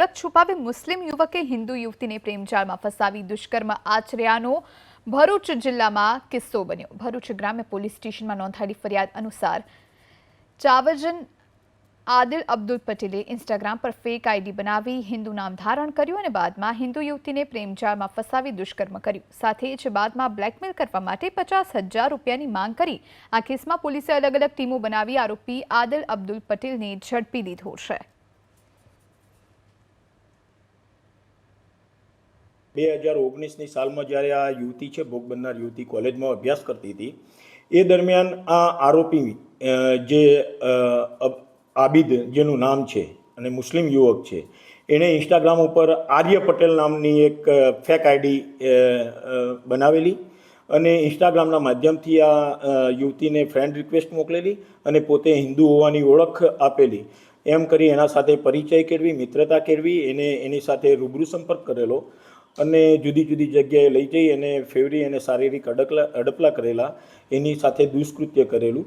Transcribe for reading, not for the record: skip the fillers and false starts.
ઓળખ છુપાવી મુસ્લિમ યુવકે હિન્દુ યુવતીને પ્રેમજાળમાં ફસાવી દુષ્કર્મ આચર્યાનો ભરૂચ જિલ્લામાં કિસ્સો બન્યો। ભરૂચ ગ્રામ્ય પોલીસ સ્ટેશનમાં નોંધાયેલી ફરિયાદ અનુસાર ચાવજન આદિલ અબ્દુલ પટેલે ઇન્સ્ટાગ્રામ પર ફેક આઈડી બનાવી હિન્દુ નામ ધારણ કર્યું અને બાદમાં હિન્દુ યુવતીને પ્રેમજાળમાં ફસાવી દુષ્કર્મ કર્યું। સાથે જ બાદમાં બ્લેકમેલ કરવા માટે 50,000 રૂપિયાની માંગ કરી। આ કેસમાં પોલીસે અલગ અલગ ટીમો બનાવી આરોપી આદિલ અબ્દુલ પટેલને ઝડપી લીધો છે। 2019ની સાલમાં જ્યારે આ યુવતી છે ભોગ બનનાર યુવતી કોલેજમાં અભ્યાસ કરતી હતી એ દરમિયાન આ આરોપી જે આબિદ જેનું નામ છે અને મુસ્લિમ યુવક છે એણે ઇન્સ્ટાગ્રામ ઉપર આર્ય પટેલ નામની એક ફેક આઈડી બનાવેલી અને ઇન્સ્ટાગ્રામના માધ્યમથી આ યુવતીને ફ્રેન્ડ રિક્વેસ્ટ મોકલેલી અને પોતે હિન્દુ હોવાની ઓળખ આપેલી। એમ કરી એના સાથે પરિચય કેળવી, મિત્રતા કેળવી, એની સાથે રૂબરૂ સંપર્ક કરેલો અને જુદી જુદી જગ્યાએ લઈ જઈ અને ફેવરી અને શારીરિક અડપલા કરેલા, એની સાથે દુષ્કૃત્ય કરેલું।